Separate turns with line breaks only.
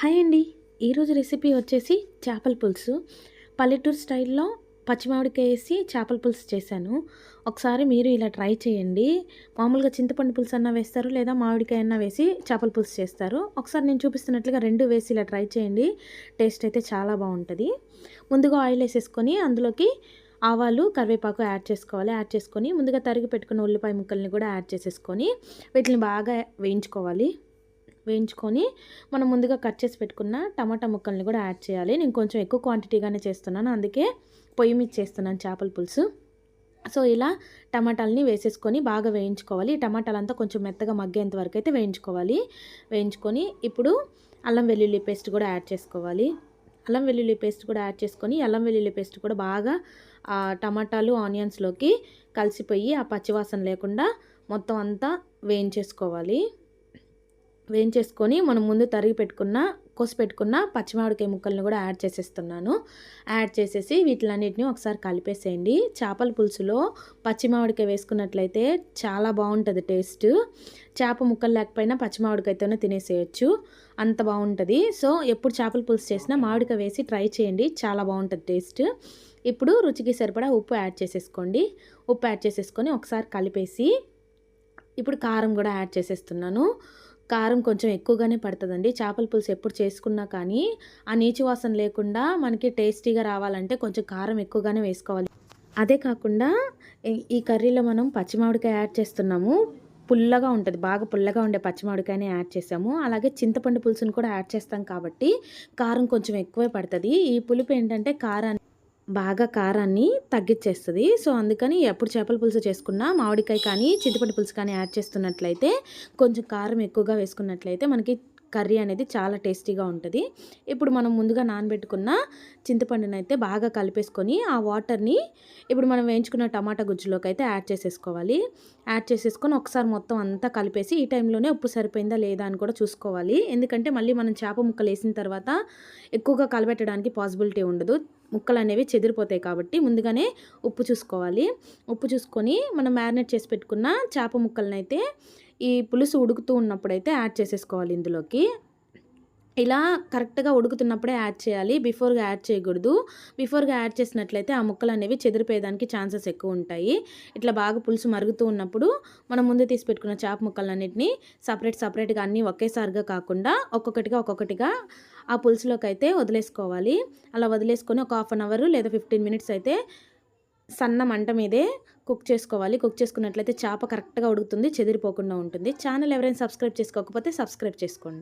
Hi అండి. ఈరోజు recipe వచ్చేసి చేపల పులుసు. పల్లెటూరు స్టైల్‌లో పచ్చి మామిడికాయ ఏసి చేపల పులుసు చేశాను. ఒకసారి మీరు ఇలా ట్రై చేయండి. మామూలుగా చింతపండు పులుసు అన్నా వేస్తారు, లేదా మామిడికాయ అన్నా వేసి చేపల పులుసు చేస్తారు. ఒకసారి నేను చూపిస్తున్నట్లుగా 2 వేసి ఇలా ట్రై చేయండి. టేస్ట్ అయితే చాలా బావుంటది. ముందుగా ఆయిల్ ఏసేసుకొని అందులోకి ఆవాలు, కరివేపాకు యాడ్ చేసుకోవాలి. యాడ్ చేసుకొని ముందుగా తరిగి పెట్టుకున్న ఉల్లిపాయ ముక్కల్ని కూడా యాడ్ చేసేసుకొని వీటిని బాగా వేయించుకోవాలి. వేయించుకొని మనం ముందుగా కట్ చేసి పెట్టుకున్న టమాటా ముక్కల్ని కూడా యాడ్ చేయాలి. నేను కొంచెం ఎక్కువ క్వాంటిటీగానే చేస్తున్నాను, అందుకే పొయ్యి మీద చేస్తున్నాను చేపల పులుసు. సో ఇలా టమాటాలని వేసేసుకొని బాగా వేయించుకోవాలి. ఈ టమాటాలంతా కొంచెం మెత్తగా మగ్గేంత వరకు అయితే వేయించుకోవాలి. వేయించుకొని ఇప్పుడు అల్లం వెల్లుల్లి పేస్ట్ కూడా యాడ్ చేసుకోవాలి. అల్లం వెల్లుల్లి పేస్ట్ కూడా యాడ్ చేసుకొని అల్లం వెల్లుల్లి పేస్ట్ కూడా బాగా టమాటాలు ఆనియన్స్లోకి కలిసిపోయి ఆ పచ్చివాసన లేకుండా మొత్తం అంతా వేయించేసుకోవాలి. వేయించేసుకొని మనం ముందు తరిగి పెట్టుకున్న కోసి పెట్టుకున్న పచ్చిమామిడికాయ ముక్కల్ని కూడా యాడ్ చేసేస్తున్నాను. యాడ్ చేసేసి వీటిలన్నిటిని ఒకసారి కలిపేసేయండి. చేపల పులుసులో పచ్చిమామిడికాయ వేసుకున్నట్లయితే చాలా బాగుంటుంది టేస్ట్. చేప ముక్కలు లేకపోయినా పచ్చిమామిడికాయతోనే తినేసేయచ్చు, అంత బాగుంటుంది. సో ఎప్పుడు చేపల పులుసు చేసినా మామిడికాయ వేసి ట్రై చేయండి, చాలా బాగుంటుంది టేస్ట్. ఇప్పుడు రుచికి సరిపడా ఉప్పు యాడ్ చేసేసుకోండి. ఉప్పు యాడ్ చేసేసుకొని ఒకసారి కలిపేసి ఇప్పుడు కారం కూడా యాడ్ చేసేస్తున్నాను. కారం కొంచెం ఎక్కువగానే పడుతుందండి. చేపల పులుసు ఎప్పుడు చేసుకున్నా కానీ ఆ నీచు వాసన లేకుండా మనకి టేస్టీగా రావాలంటే కొంచెం కారం ఎక్కువగానే వేసుకోవాలి. అదే కాకుండా ఈ కర్రీలో మనం పచ్చిమామిడికాయ యాడ్ చేస్తున్నాము. పుల్లగా ఉంటుంది, బాగా పుల్లగా ఉండే పచ్చిమామిడికాయని యాడ్ చేసాము. అలాగే చింతపండు పులుసును కూడా యాడ్ చేస్తాం కాబట్టి కారం కొంచెం ఎక్కువే పడుతుంది. ఈ పులుపు ఏంటంటే కారాన్ని తగ్గిచ్చేస్తుంది. సో అందుకని ఎప్పుడు చేపల పులుసు చేసుకున్నా మామిడికాయ కానీ చింతపండు పులుసు కానీ యాడ్ చేస్తున్నట్లయితే కొంచెం కారం ఎక్కువగా వేసుకున్నట్లయితే మనకి కర్రీ అనేది చాలా టేస్టీగా ఉంటుంది. ఇప్పుడు మనం ముందుగా నానబెట్టుకున్న చింతపండుని అయితే బాగా కలిపేసుకొని ఆ వాటర్ని ఇప్పుడు మనం వేయించుకున్న టమాటా గుజ్జులోకి అయితే యాడ్ చేసేసుకోవాలి. యాడ్ చేసేసుకొని ఒకసారి మొత్తం అంతా కలిపేసి ఈ టైంలోనే ఉప్పు సరిపోయిందా లేదా అని కూడా చూసుకోవాలి. ఎందుకంటే మళ్ళీ మనం చేప ముక్కలు వేసిన తర్వాత ఎక్కువగా కలబెట్టడానికి పాసిబిలిటీ ఉండదు, ముక్కలు అనేవి చెదిరిపోతాయి. కాబట్టి ముందుగానే ఉప్పు చూసుకోవాలి. ఉప్పు చూసుకొని మనం మ్యారినేట్ చేసి పెట్టుకున్న చేప ముక్కలను అయితే ఈ పులుసు ఉడుకుతూ ఉన్నప్పుడైతే యాడ్ చేసేసుకోవాలి ఇందులోకి. ఇలా కరెక్ట్గా ఉడుకుతున్నప్పుడే యాడ్ చేయాలి, బిఫోర్గా యాడ్ చేయకూడదు. బిఫోర్గా యాడ్ చేసినట్లయితే ఆ ముక్కలు అనేవి చెదిరిపోయేదానికి ఛాన్సెస్ ఎక్కువ ఉంటాయి. ఇట్లా బాగా పులుసు మరుగుతూ ఉన్నప్పుడు మనం ముందు తీసి పెట్టుకున్న చేప ముక్కలన్నిటిని సపరేట్గా అన్నీ ఒకేసారిగా కాకుండా ఒక్కొక్కటిగా ఆ పులుసులోకి అయితే వదిలేసుకోవాలి. అలా వదిలేసుకొని ఒక 1/2 అవర్ లేదా 15 మినిట్స్ అయితే సన్న మంట మీదే కుక్ చేసుకోవాలి. కుక్ చేసుకున్నట్లయితే చేప కరెక్ట్గా ఉడుకుతుంది, చెదిరిపోకుండా ఉంటుంది. ఛానల్ ఎవరైనా సబ్స్క్రైబ్ చేసుకోకపోతే సబ్స్క్రైబ్ చేసుకోండి.